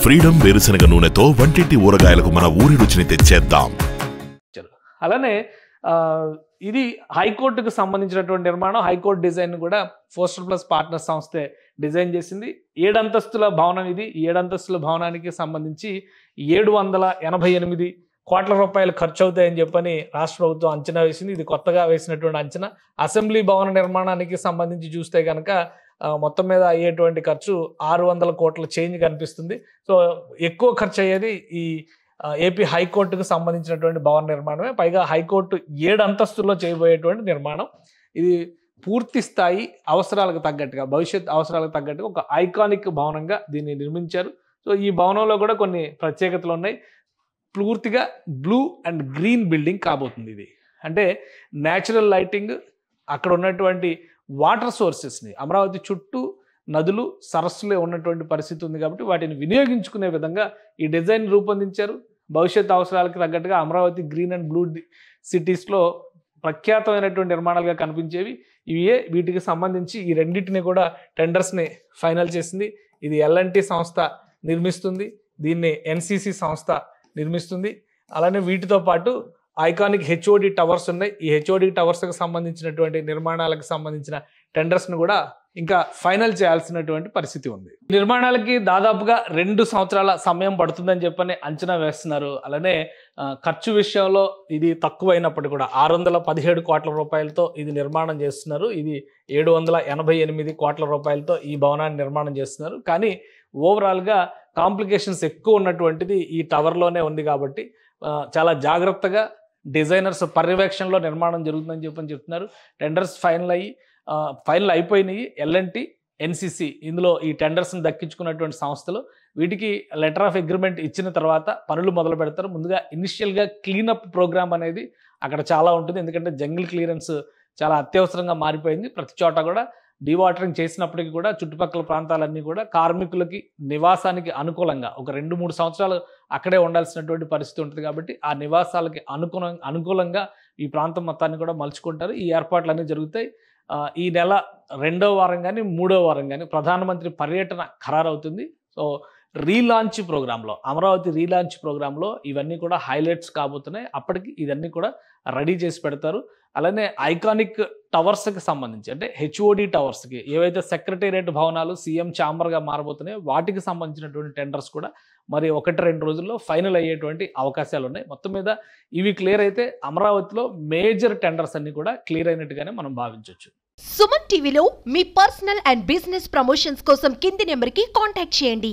Freedom వేరుశనగ నూనెతో వంటింటి ఊరగాయలకు మన ఊరి రుచిని తెచ్చేద్దాం. అలానే ఇది హైకోర్టుకు సంబంధించినటువంటి నిర్మాణం. హైకోర్టు డిజైన్ కూడా ఫోస్టర్ ప్లస్ పార్ట్నర్ సంస్థే డిజైన్ చేసింది. 7 అంతస్తుల భవనం ఇది. 7 అంతస్తుల భవనానికి సంబంధించి 788 కోట్ల రూపాయలు ఖర్చు అవుతాయని చెప్పని రాష్ట్ర ప్రభుత్వం అంచనా వేసింది. ఇది కొత్తగా వేసినటువంటి అంచనా. అసెంబ్లీ భవన నిర్మాణానికి సంబంధించి చూస్తే కనుక మొత్తం మీద అయ్యేటువంటి ఖర్చు 600 కోట్ల చేంజ్ కనిపిస్తుంది. సో ఎక్కువ ఖర్చు అయ్యేది ఈ ఏపీ హైకోర్టుకు సంబంధించినటువంటి భవన నిర్మాణమే. పైగా హైకోర్టు 7 అంతస్తుల్లో చేయబోయేటువంటి నిర్మాణం. ఇది పూర్తి స్థాయి అవసరాలకు తగ్గట్టుగా, భవిష్యత్ అవసరాలకు తగ్గట్టుగా ఒక ఐకానిక్ భవనంగా దీన్ని నిర్మించారు. సో ఈ భవనంలో కూడా కొన్ని ప్రత్యేకతలు ఉన్నాయి. పూర్తిగా బ్లూ అండ్ గ్రీన్ బిల్డింగ్ కాబోతుంది. ఇది అంటే న్యాచురల్ లైటింగ్, అక్కడ ఉన్నటువంటి వాటర్ సోర్సెస్ని, అమరావతి చుట్టూ నదులు సరస్సులే ఉన్నటువంటి పరిస్థితి ఉంది కాబట్టి వాటిని వినియోగించుకునే విధంగా ఈ డిజైన్ రూపొందించారు. భవిష్యత్ అవసరాలకు తగ్గట్టుగా అమరావతి గ్రీన్ అండ్ బ్లూ సిటీస్లో ప్రఖ్యాతమైనటువంటి నిర్మాణాలుగా కనిపించేవి ఇవే. వీటికి సంబంధించి ఈ రెండింటిని కూడా టెండర్స్ని ఫైనల్ చేసింది. ఇది ఎల్ఎన్టీ సంస్థ నిర్మిస్తుంది, దీన్ని ఎన్సిసి సంస్థ నిర్మిస్తుంది. అలానే వీటితో పాటు ఐకానిక్ హెచ్ఓడి టవర్స్ ఉన్నాయి. ఈ హెచ్ఓడి టవర్స్కి సంబంధించినటువంటి నిర్మాణాలకు సంబంధించిన టెండర్స్ను కూడా ఇంకా ఫైనల్ చేయాల్సినటువంటి పరిస్థితి ఉంది. నిర్మాణాలకి దాదాపుగా 2 సంవత్సరాల సమయం పడుతుందని చెప్పని అంచనా వేస్తున్నారు. అలానే ఖర్చు విషయంలో ఇది తక్కువైనప్పటికీ కూడా 617 కోట్ల రూపాయలతో ఇది నిర్మాణం చేస్తున్నారు. ఇది 788 కోట్ల రూపాయలతో ఈ భవనాన్ని నిర్మాణం చేస్తున్నారు. కానీ ఓవరాల్గా కాంప్లికేషన్స్ ఎక్కువ ఉన్నటువంటిది ఈ టవర్లోనే ఉంది కాబట్టి చాలా జాగ్రత్తగా డిజైనర్స్ పర్యవేక్షణలో నిర్మాణం జరుగుతుందని చెప్తున్నారు. టెండర్స్ ఫైనల్ అయిపోయినాయి. ఎల్ఎన్టీ, ఎన్సిసి ఇందులో ఈ టెండర్స్ని దక్కించుకున్నటువంటి సంస్థలు. వీటికి లెటర్ ఆఫ్ అగ్రిమెంట్ ఇచ్చిన తర్వాత పనులు మొదలు పెడతారు. ముందుగా ఇనిషియల్గా క్లీనప్ ప్రోగ్రామ్ అనేది అక్కడ చాలా ఉంటుంది. ఎందుకంటే జంగిల్ క్లియరెన్స్ చాలా అత్యవసరంగా మారిపోయింది. ప్రతి చోట కూడా డీవాటరింగ్ చేసినప్పటికీ కూడా చుట్టుపక్కల ప్రాంతాలన్నీ కూడా కార్మికులకి నివాసానికి అనుకూలంగా ఒక 2-3 సంవత్సరాలు అక్కడే ఉండాల్సినటువంటి పరిస్థితి ఉంటుంది. కాబట్టి ఆ నివాసాలకి అనుకూలంగా ఈ ప్రాంతం మొత్తాన్ని కూడా మలుచుకుంటారు. ఈ ఏర్పాట్లన్నీ జరుగుతాయి. ఈ నెల 2వ వారం కానీ 3వ వారం కానీ ప్రధానమంత్రి పర్యటన ఖరారవుతుంది. సో రీలాంచ్ ప్రోగ్రాంలో, అమరావతి రీలాంచ్ ప్రోగ్రాంలో ఇవన్నీ కూడా హైలైట్స్ కాబోతున్నాయి. అప్పటికి ఇవన్నీ కూడా రెడీ చేసి పెడతారు. అలానే ఐకానిక్ టవర్స్కి సంబంధించి, అంటే హెచ్ఓడి టవర్స్కి ఏవైతే సెక్రటేరియట్ భవనాలు సీఎం ఛాంబర్గా మారబోతున్నాయో వాటికి సంబంధించినటువంటి టెండర్స్ కూడా మరి 1-2 రోజుల్లో ఫైనల్ అయ్యేటువంటి అవకాశాలు ఉన్నాయి. మొత్తం మీద ఇవి క్లియర్ అయితే అమరావతిలో మేజర్ టెండర్స్ అన్ని కూడా క్లియర్ అయినట్టుగానే మనం భావించవచ్చు. సుమన్ టీవీలో మీ పర్సనల్ అండ్ బిజినెస్ ప్రమోషన్స్ కోసం కింది నెంబర్కి కాంటాక్ట్ చేయండి.